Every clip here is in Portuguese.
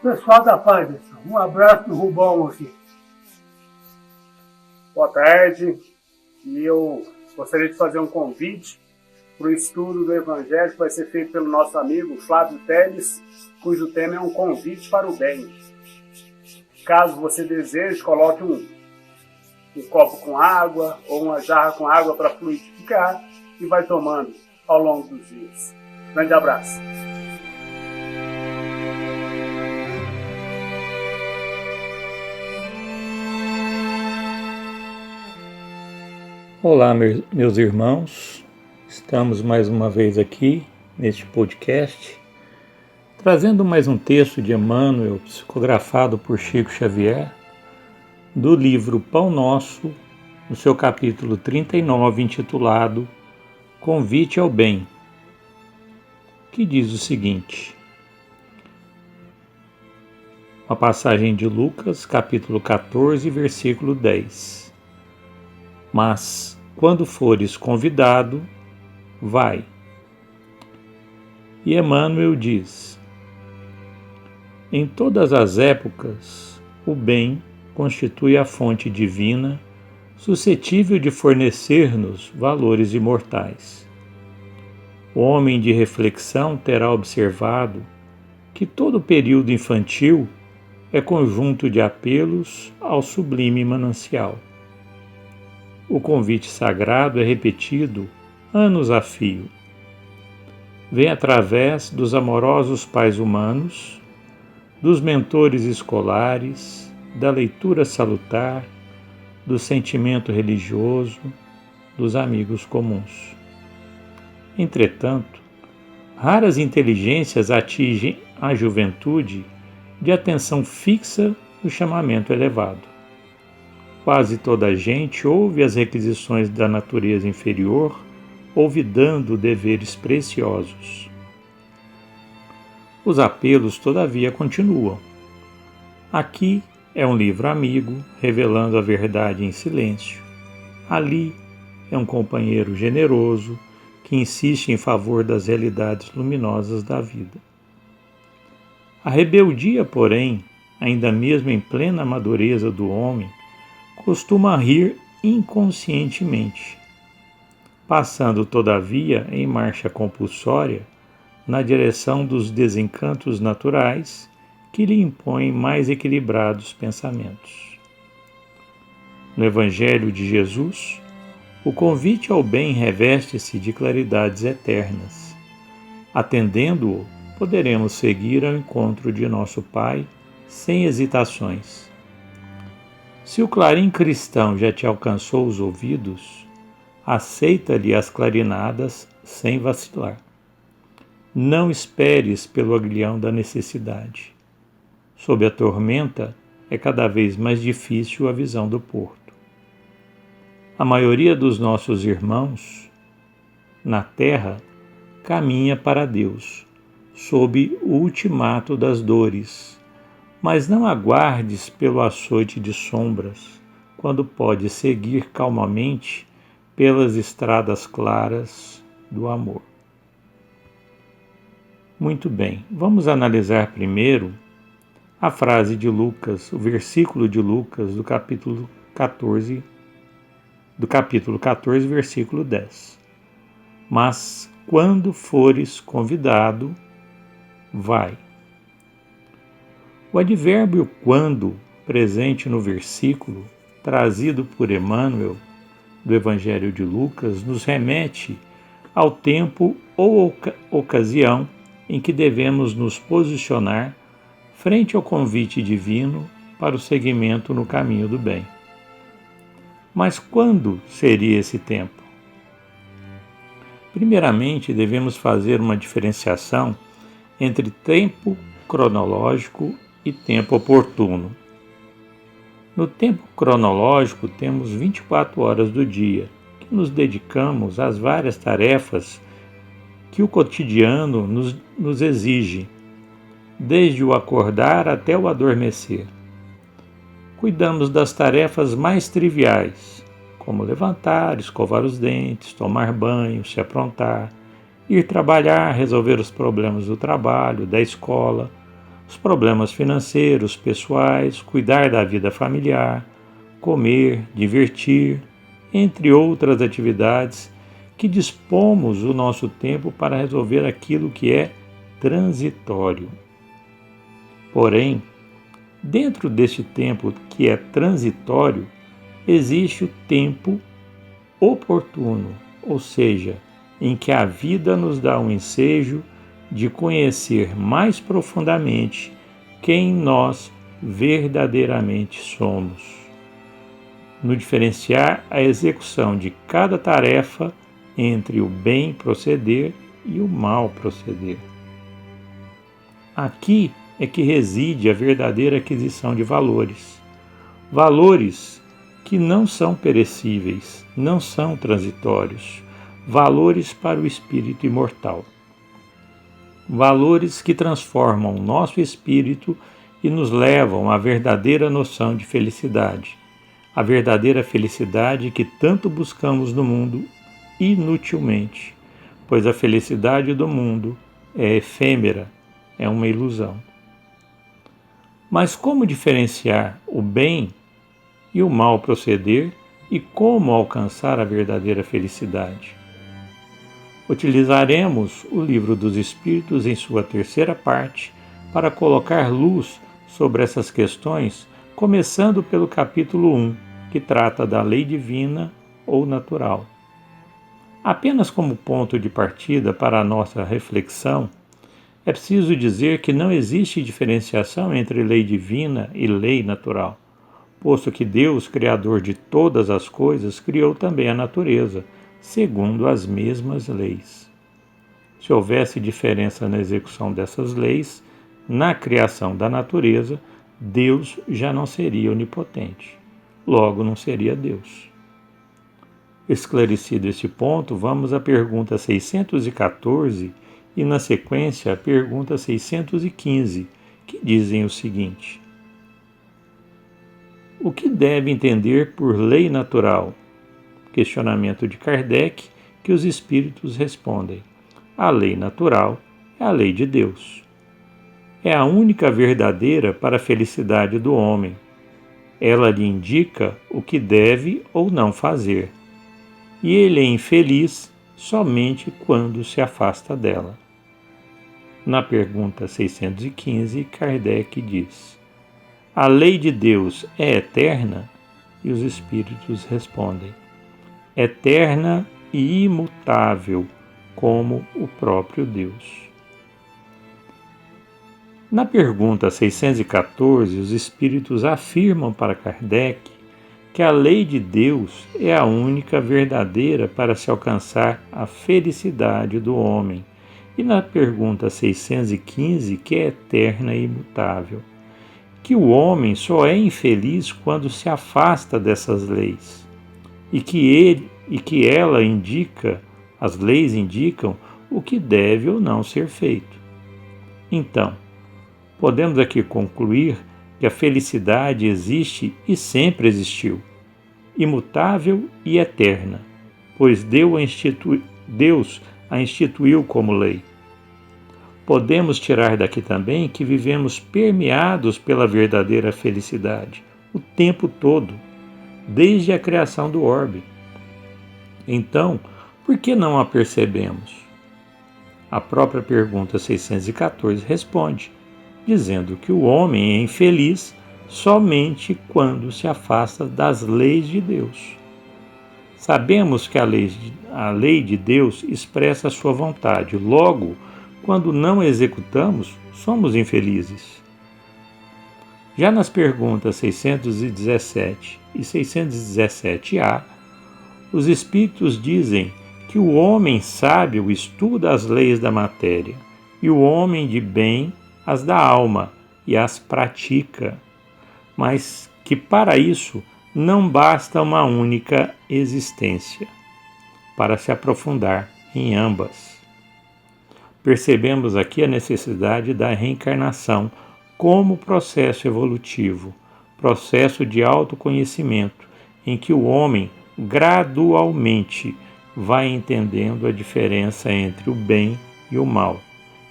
Pessoal da paz, um abraço do Rubão aqui. Boa tarde, e eu gostaria de fazer um convite para o estudo do Evangelho que vai ser feito pelo nosso amigo Flávio Teles, cujo tema é um convite para o bem. Caso você deseje, coloque um copo com água ou uma jarra com água para fluidificar e vai tomando ao longo dos dias. Grande abraço. Olá, meus irmãos, estamos mais uma vez aqui neste podcast, trazendo mais um texto de Emmanuel, psicografado por Chico Xavier, do livro Pão Nosso, no seu capítulo 39, intitulado Convite ao Bem, que diz o seguinte: uma passagem de Lucas, capítulo 14, versículo 10. Mas, quando fores convidado, vai. E Emmanuel diz: em todas as épocas, o bem constitui a fonte divina suscetível de fornecer-nos valores imortais. O homem de reflexão terá observado que todo período infantil é conjunto de apelos ao sublime manancial. O convite sagrado é repetido anos a fio. Vem através dos amorosos pais humanos, dos mentores escolares, da leitura salutar, do sentimento religioso, dos amigos comuns. Entretanto, raras inteligências atingem a juventude de atenção fixa no chamamento elevado. Quase toda a gente ouve as requisições da natureza inferior, olvidando deveres preciosos. Os apelos, todavia, continuam. Aqui é um livro amigo, revelando a verdade em silêncio. Ali é um companheiro generoso, que insiste em favor das realidades luminosas da vida. A rebeldia, porém, ainda mesmo em plena madureza do homem, costuma rir inconscientemente, passando, todavia, em marcha compulsória na direção dos desencantos naturais que lhe impõem mais equilibrados pensamentos. No Evangelho de Jesus, o convite ao bem reveste-se de claridades eternas. Atendendo-o, poderemos seguir ao encontro de nosso Pai sem hesitações. Se o clarim cristão já te alcançou os ouvidos, aceita-lhe as clarinadas sem vacilar. Não esperes pelo aguilhão da necessidade. Sob a tormenta, é cada vez mais difícil a visão do porto. A maioria dos nossos irmãos na terra caminha para Deus, sob o ultimato das dores, mas não aguardes pelo açoite de sombras, quando podes seguir calmamente pelas estradas claras do amor. Muito bem, vamos analisar primeiro a frase de Lucas, o versículo de Lucas do capítulo 14, versículo 10. Mas quando fores convidado, vai. O advérbio quando, presente no versículo, trazido por Emmanuel, do Evangelho de Lucas, nos remete ao tempo ou ocasião em que devemos nos posicionar frente ao convite divino para o seguimento no caminho do bem. Mas quando seria esse tempo? Primeiramente, devemos fazer uma diferenciação entre tempo cronológico e tempo oportuno. No tempo cronológico, temos 24 horas do dia, que nos dedicamos às várias tarefas que o cotidiano nos exige, desde o acordar até o adormecer. Cuidamos das tarefas mais triviais, como levantar, escovar os dentes, tomar banho, se aprontar, ir trabalhar, resolver os problemas do trabalho, da escola, os problemas financeiros, pessoais, cuidar da vida familiar, comer, divertir, entre outras atividades que dispomos o nosso tempo para resolver aquilo que é transitório. Porém, dentro deste tempo que é transitório, existe o tempo oportuno, ou seja, em que a vida nos dá um ensejo de conhecer mais profundamente quem nós verdadeiramente somos, no diferenciar a execução de cada tarefa entre o bem proceder e o mal proceder. Aqui é que reside a verdadeira aquisição de valores. Valores que não são perecíveis, não são transitórios, valores para o espírito imortal. Valores que transformam o nosso espírito e nos levam à verdadeira noção de felicidade, a verdadeira felicidade que tanto buscamos no mundo inutilmente, pois a felicidade do mundo é efêmera, é uma ilusão. Mas como diferenciar o bem e o mal proceder e como alcançar a verdadeira felicidade? Utilizaremos o Livro dos Espíritos em sua terceira parte para colocar luz sobre essas questões, começando pelo capítulo 1, que trata da lei divina ou natural. Apenas como ponto de partida para a nossa reflexão, é preciso dizer que não existe diferenciação entre lei divina e lei natural, posto que Deus, Criador de todas as coisas, criou também a natureza, segundo as mesmas leis. Se houvesse diferença na execução dessas leis, na criação da natureza, Deus já não seria onipotente, logo não seria Deus. Esclarecido este ponto, vamos à pergunta 614 e, na sequência, a pergunta 615, que dizem o seguinte: o que deve entender por lei natural? Questionamento de Kardec, que os espíritos respondem: a lei natural é a lei de Deus. É a única verdadeira para a felicidade do homem. Ela lhe indica o que deve ou não fazer, e ele é infeliz somente quando se afasta dela. Na pergunta 615, Kardec diz: a lei de Deus é eterna? E os espíritos respondem: eterna e imutável, como o próprio Deus. Na pergunta 614, os espíritos afirmam para Kardec que a lei de Deus é a única verdadeira para se alcançar a felicidade do homem, e na pergunta 615, que é eterna e imutável, que o homem só é infeliz quando se afasta dessas leis, e que ela indica, as leis indicam o que deve ou não ser feito. Então, podemos aqui concluir que a felicidade existe e sempre existiu, imutável e eterna, pois Deus a instituiu como lei. Podemos tirar daqui também que vivemos permeados pela verdadeira felicidade, o tempo todo, desde a criação do orbe. Então, por que não a percebemos? A própria pergunta 614 responde, dizendo que o homem é infeliz somente quando se afasta das leis de Deus. Sabemos que a lei de Deus expressa a sua vontade, logo, quando não a executamos, somos infelizes. Já nas perguntas 617 e 617A, os espíritos dizem que o homem sábio estuda as leis da matéria e o homem de bem as da alma e as pratica, mas que para isso não basta uma única existência, para se aprofundar em ambas. Percebemos aqui a necessidade da reencarnação como processo evolutivo, processo de autoconhecimento, em que o homem gradualmente vai entendendo a diferença entre o bem e o mal,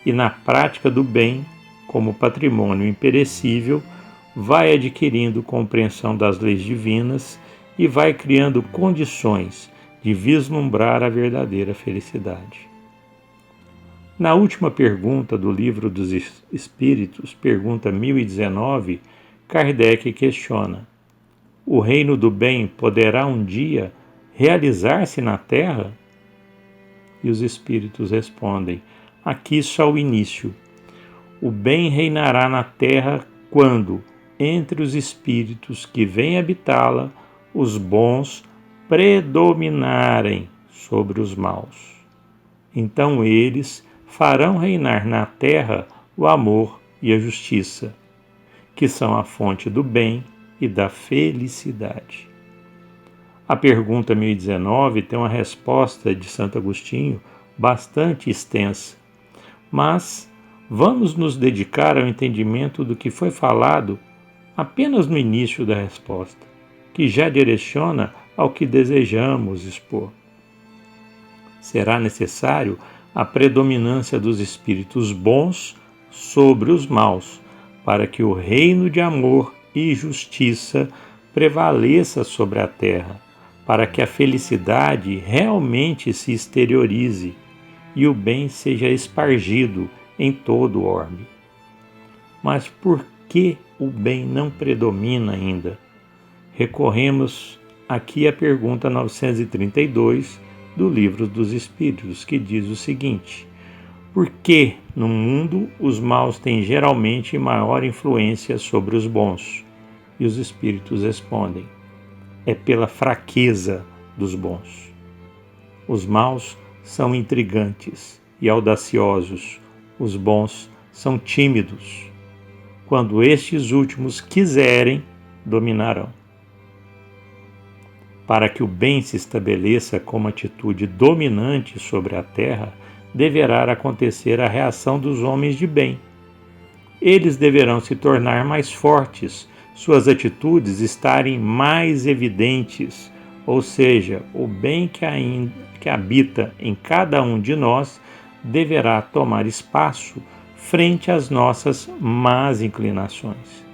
e na prática do bem como patrimônio imperecível, vai adquirindo compreensão das leis divinas e vai criando condições de vislumbrar a verdadeira felicidade. Na última pergunta do Livro dos Espíritos, pergunta 1019, Kardec questiona: o reino do bem poderá um dia realizar-se na Terra? E os Espíritos respondem: aqui só o início. O bem reinará na Terra quando, entre os espíritos que vêm habitá-la, os bons predominarem sobre os maus. Então eles farão reinar na terra o amor e a justiça, que são a fonte do bem e da felicidade. A pergunta 1019 tem uma resposta de Santo Agostinho bastante extensa, mas vamos nos dedicar ao entendimento do que foi falado apenas no início da resposta, que já direciona ao que desejamos expor. Será necessário a predominância dos espíritos bons sobre os maus, para que o reino de amor e justiça prevaleça sobre a terra, para que a felicidade realmente se exteriorize e o bem seja espargido em todo o orbe. Mas por que o bem não predomina ainda? Recorremos aqui à pergunta 932 do Livro dos Espíritos, que diz o seguinte: por que no mundo os maus têm geralmente maior influência sobre os bons? E os Espíritos respondem: é pela fraqueza dos bons. Os maus são intrigantes e audaciosos, os bons são tímidos. Quando estes últimos quiserem, dominarão. Para que o bem se estabeleça como atitude dominante sobre a terra, deverá acontecer a reação dos homens de bem. Eles deverão se tornar mais fortes, suas atitudes estarem mais evidentes, ou seja, o bem que habita em cada um de nós deverá tomar espaço frente às nossas más inclinações.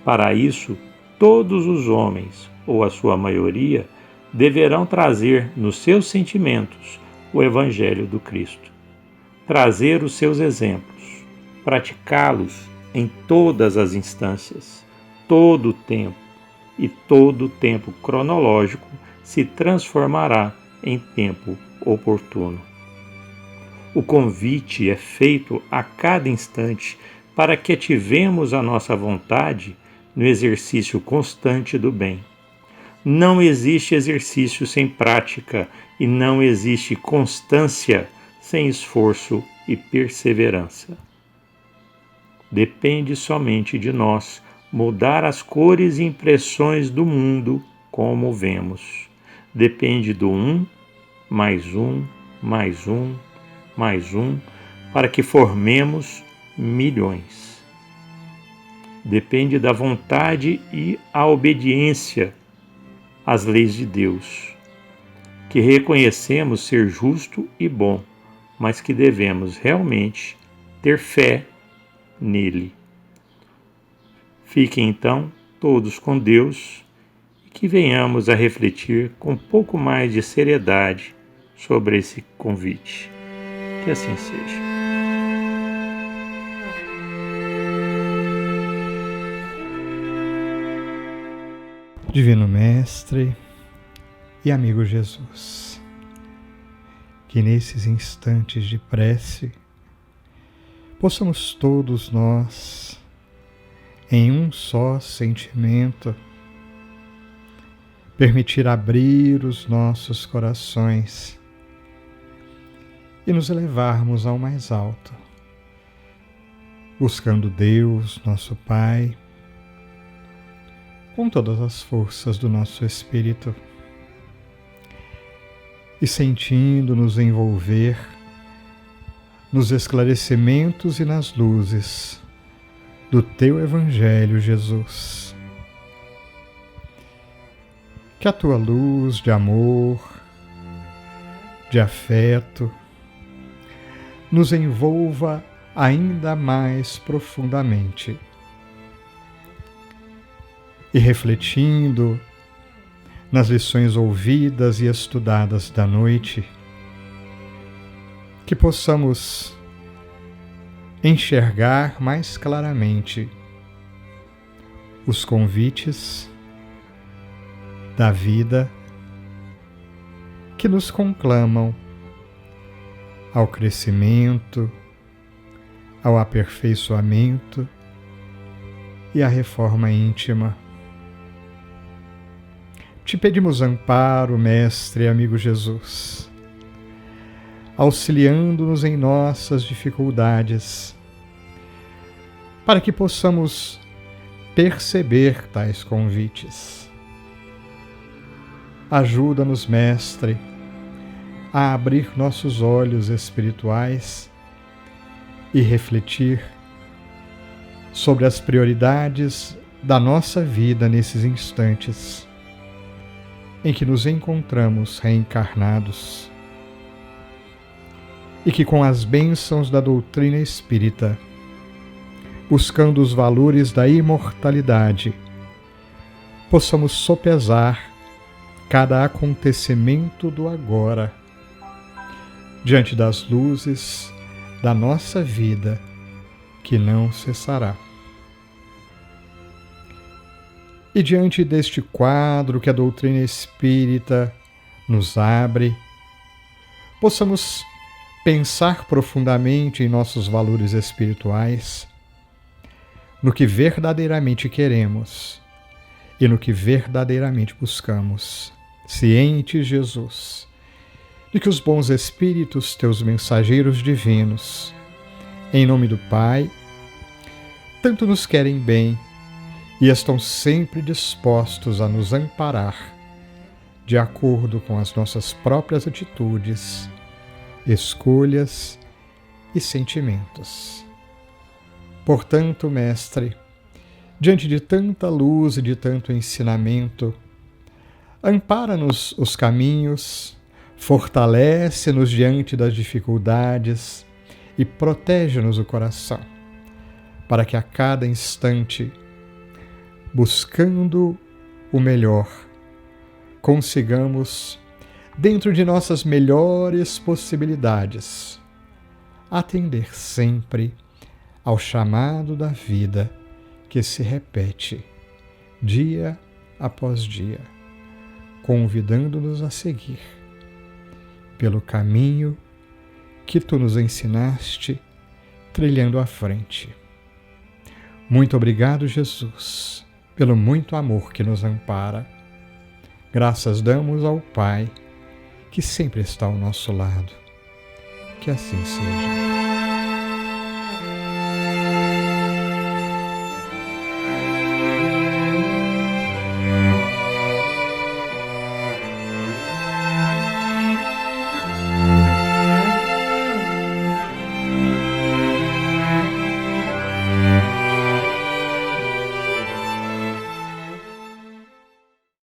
Para isso, todos os homens, ou a sua maioria, deverão trazer nos seus sentimentos o Evangelho do Cristo, trazer os seus exemplos, praticá-los em todas as instâncias, todo o tempo, e todo o tempo cronológico se transformará em tempo oportuno. O convite é feito a cada instante para que ativemos a nossa vontade no exercício constante do bem. Não existe exercício sem prática e não existe constância sem esforço e perseverança. Depende somente de nós mudar as cores e impressões do mundo como vemos. Depende do mais um, para que formemos milhões. Depende da vontade e a obediência às leis de Deus, que reconhecemos ser justo e bom, mas que devemos realmente ter fé nele. Fiquem então todos com Deus e que venhamos a refletir com um pouco mais de seriedade sobre esse convite. Que assim seja. Divino Mestre e amigo Jesus, que nesses instantes de prece possamos todos nós, em um só sentimento, permitir abrir os nossos corações e nos elevarmos ao mais alto, buscando Deus, nosso Pai, com todas as forças do nosso espírito e sentindo-nos envolver nos esclarecimentos e nas luzes do Teu Evangelho, Jesus. Que a Tua luz de amor, de afeto, nos envolva ainda mais profundamente. E refletindo nas lições ouvidas e estudadas da noite, que possamos enxergar mais claramente os convites da vida que nos conclamam ao crescimento, ao aperfeiçoamento e à reforma íntima. Te pedimos amparo, Mestre e amigo Jesus, auxiliando-nos em nossas dificuldades, para que possamos perceber tais convites. Ajuda-nos, Mestre, a abrir nossos olhos espirituais e refletir sobre as prioridades da nossa vida nesses instantes em que nos encontramos reencarnados, e que com as bênçãos da doutrina espírita, buscando os valores da imortalidade, possamos sopesar cada acontecimento do agora, diante das luzes da nossa vida que não cessará. E diante deste quadro que a doutrina espírita nos abre, possamos pensar profundamente em nossos valores espirituais, no que verdadeiramente queremos e no que verdadeiramente buscamos, ciente, Jesus, de que os bons espíritos, teus mensageiros divinos, em nome do Pai, tanto nos querem bem e estão sempre dispostos a nos amparar, de acordo com as nossas próprias atitudes, escolhas e sentimentos. Portanto, Mestre, diante de tanta luz e de tanto ensinamento, ampara-nos os caminhos, fortalece-nos diante das dificuldades e protege-nos o coração, para que a cada instante, buscando o melhor, consigamos, dentro de nossas melhores possibilidades, atender sempre ao chamado da vida que se repete dia após dia, convidando-nos a seguir pelo caminho que tu nos ensinaste, trilhando à frente. Muito obrigado, Jesus, pelo muito amor que nos ampara. Graças damos ao Pai, que sempre está ao nosso lado. Que assim seja.